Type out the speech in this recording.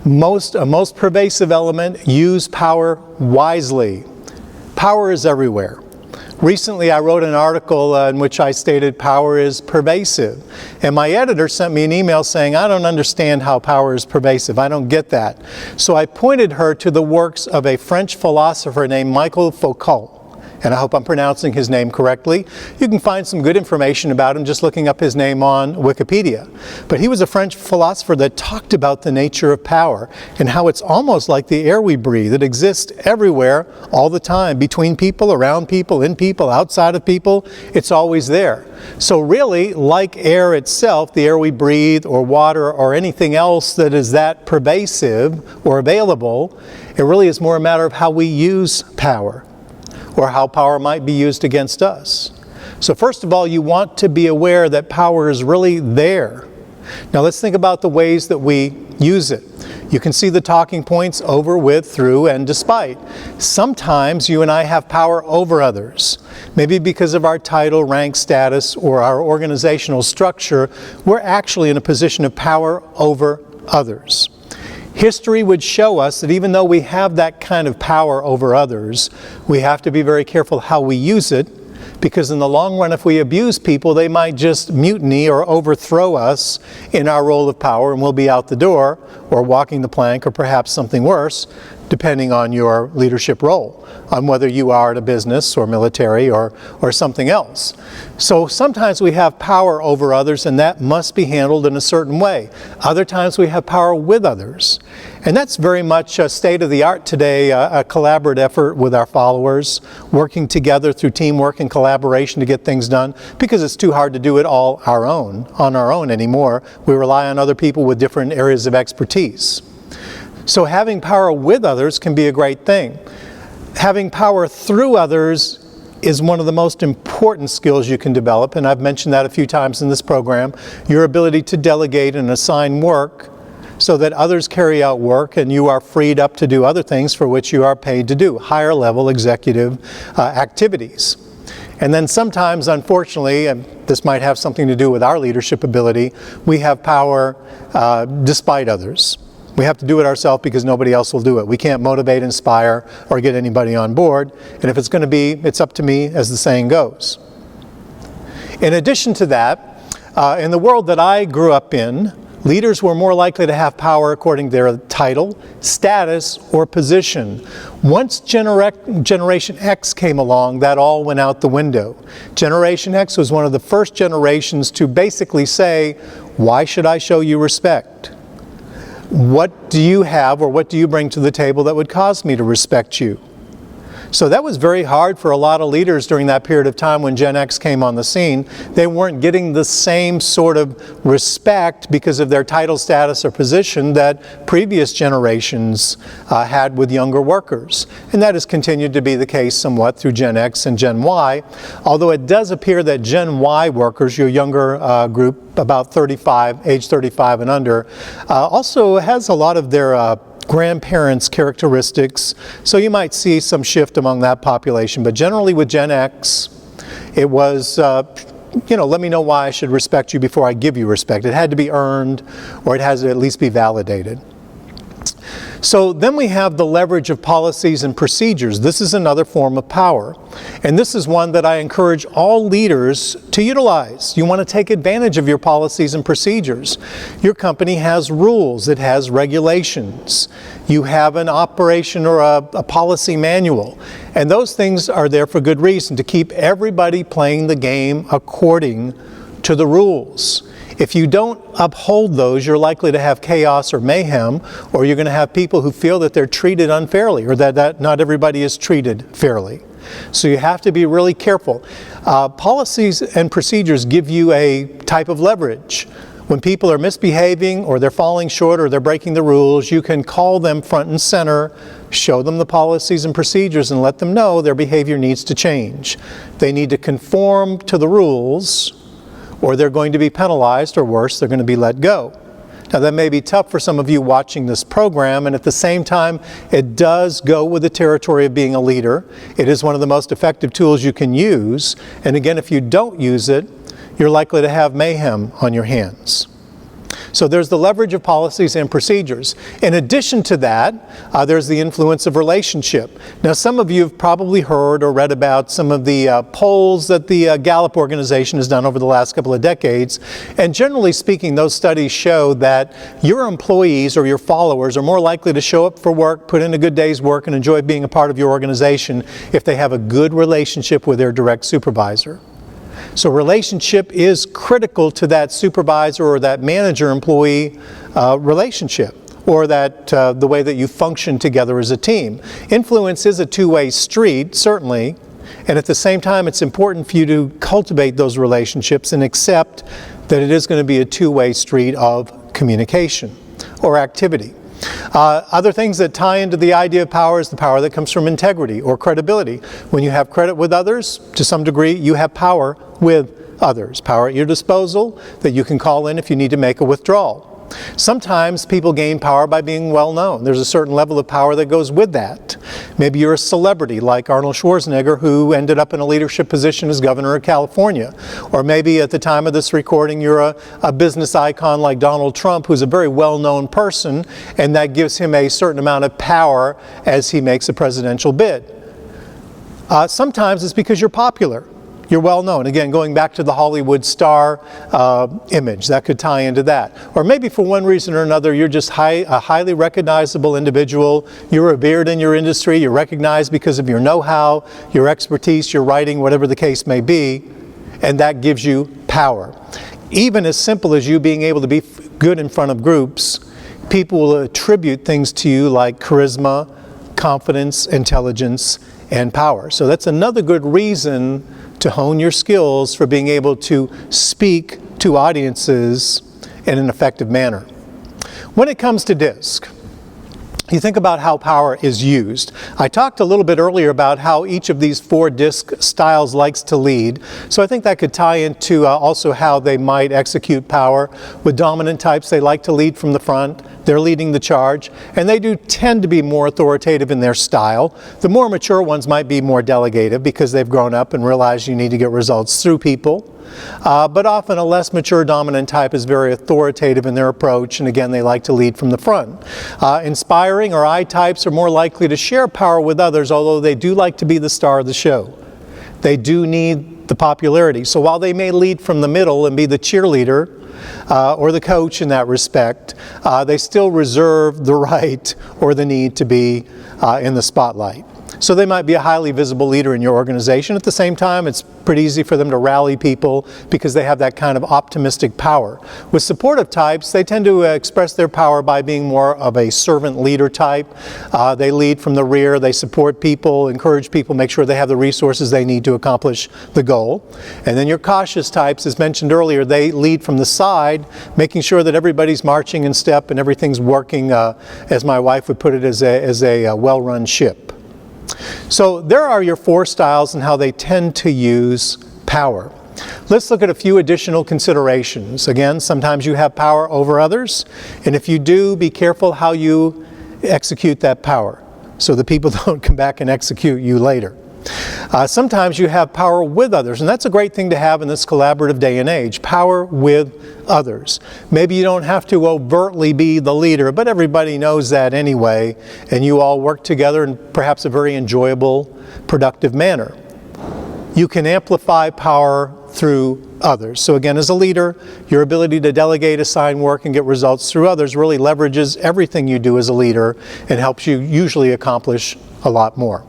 A most pervasive element, use power wisely. Power is everywhere. Recently, I wrote an article in which I stated power is pervasive. And my editor sent me an email saying, I don't understand how power is pervasive. I don't get that. So I pointed her to the works of a French philosopher named Michel Foucault. And I hope I'm pronouncing his name correctly. You can find some good information about him just looking up his name on Wikipedia. But he was a French philosopher that talked about the nature of power and how it's almost like the air we breathe. It exists everywhere, all the time, between people, around people, in people, outside of people. It's always there. So really, like air itself, the air we breathe, or water, or anything else that is that pervasive or available, it really is more a matter of how we use power, or how power might be used against us. So first of all, you want to be aware that power is really there. Now let's think about the ways that we use it. You can see the talking points: over, with, through, and despite. Sometimes you and I have power over others. Maybe because of our title, rank, status, or our organizational structure, we're actually in a position of power over others. History would show us that even though we have that kind of power over others, we have to be very careful how we use it, because in the long run, if we abuse people, they might just mutiny or overthrow us in our role of power, and we'll be out the door, or walking the plank, or perhaps something worse, depending on your leadership role, on whether you are at a business or military or something else. So sometimes we have power over others, and that must be handled in a certain way. Other times we have power with others. And that's very much a state of the art today, a collaborative effort with our followers, working together through teamwork and collaboration to get things done, because it's too hard to do it all on our own anymore. We rely on other people with different areas of expertise. So having power with others can be a great thing. Having power through others is one of the most important skills you can develop, and I've mentioned that a few times in this program. Your ability to delegate and assign work so that others carry out work and you are freed up to do other things for which you are paid to do, higher level executive activities. And then sometimes, unfortunately, and this might have something to do with our leadership ability, we have power despite others. We have to do it ourselves because nobody else will do it. We can't motivate, inspire, or get anybody on board. And if it's going to be, it's up to me, as the saying goes. In addition to that, in the world that I grew up in, leaders were more likely to have power according to their title, status, or position. Once Generation X came along, that all went out the window. Generation X was one of the first generations to basically say, why should I show you respect? What do you have, or what do you bring to the table that would cause me to respect you? So that was very hard for a lot of leaders during that period of time when Gen X came on the scene. They weren't getting the same sort of respect because of their title, status, or position that previous generations had with younger workers. And that has continued to be the case somewhat through Gen X and Gen Y, although it does appear that Gen Y workers, your younger group, about 35, age 35 and under, also has a lot of their grandparents' characteristics, so you might see some shift among that population. But generally with Gen X, it was, let me know why I should respect you before I give you respect. It had to be earned, or it has to at least be validated. So then we have the leverage of policies and procedures. This is another form of power. And this is one that I encourage all leaders to utilize. You want to take advantage of your policies and procedures. Your company has rules. It has regulations. You have an operation or a policy manual. And those things are there for good reason, to keep everybody playing the game according to the rules. If you don't uphold those, you're likely to have chaos or mayhem, or you're going to have people who feel that they're treated unfairly, or that not everybody is treated fairly. So you have to be really careful. Policies and procedures give you a type of leverage. When people are misbehaving, or they're falling short, or they're breaking the rules, you can call them front and center, show them the policies and procedures, and let them know their behavior needs to change. They need to conform to the rules, or they're going to be penalized, or worse, they're going to be let go. Now that may be tough for some of you watching this program, and at the same time, it does go with the territory of being a leader. It is one of the most effective tools you can use, and again, if you don't use it, you're likely to have mayhem on your hands. So there's the leverage of policies and procedures. In addition to that, there's the influence of relationship. Now, some of you have probably heard or read about some of the polls that the Gallup organization has done over the last couple of decades. And generally speaking, those studies show that your employees or your followers are more likely to show up for work, put in a good day's work, and enjoy being a part of your organization if they have a good relationship with their direct supervisor. So relationship is critical to that supervisor or that manager-employee relationship, or that the way that you function together as a team. Influence is a two-way street, certainly, and at the same time it's important for you to cultivate those relationships and accept that it is going to be a two-way street of communication or activity. Other things that tie into the idea of power is the power that comes from integrity or credibility. When you have credit with others, to some degree, you have power with others. Power at your disposal that you can call in if you need to make a withdrawal. Sometimes people gain power by being well known. There's a certain level of power that goes with that. Maybe you're a celebrity like Arnold Schwarzenegger, who ended up in a leadership position as governor of California. Or maybe at the time of this recording you're a business icon like Donald Trump, who's a very well-known person, and that gives him a certain amount of power as he makes a presidential bid. Sometimes it's because you're popular. You're well known. Again, going back to the Hollywood star image, that could tie into that. Or maybe for one reason or another, you're just a highly recognizable individual. You're revered in your industry. You're recognized because of your know-how, your expertise, your writing, whatever the case may be, and that gives you power. Even as simple as you being able to be good in front of groups, people will attribute things to you like charisma, confidence, intelligence, and power. So that's another good reason to hone your skills for being able to speak to audiences in an effective manner. When it comes to DISC, you think about how power is used. I talked a little bit earlier about how each of these 4 DISC styles likes to lead. So I think that could tie into also how they might execute power. With dominant types, they like to lead from the front. They're leading the charge, and they do tend to be more authoritative in their style. The more mature ones might be more delegative because they've grown up and realize you need to get results through people. But often a less mature dominant type is very authoritative in their approach, and again, they like to lead from the front. Inspiring or I types are more likely to share power with others, although they do like to be the star of the show. They do need the popularity. So while they may lead from the middle and be the cheerleader, or the coach in that respect, they still reserve the right or the need to be in the spotlight. So they might be a highly visible leader in your organization. At the same time, it's pretty easy for them to rally people because they have that kind of optimistic power. With supportive types, they tend to express their power by being more of a servant leader type. They lead from the rear, they support people, encourage people, make sure they have the resources they need to accomplish the goal. And then your cautious types, as mentioned earlier, they lead from the side, making sure that everybody's marching in step and everything's working, as my wife would put it, as a well-run ship. So there are your 4 styles and how they tend to use power. Let's look at a few additional considerations. Again, sometimes you have power over others, and if you do, be careful how you execute that power so that people don't come back and execute you later. Sometimes you have power with others, and that's a great thing to have in this collaborative day and age, power with others. Maybe you don't have to overtly be the leader, but everybody knows that anyway, and you all work together in perhaps a very enjoyable, productive manner. You can amplify power through others. So again, as a leader, your ability to delegate, assign work, and get results through others really leverages everything you do as a leader and helps you usually accomplish a lot more.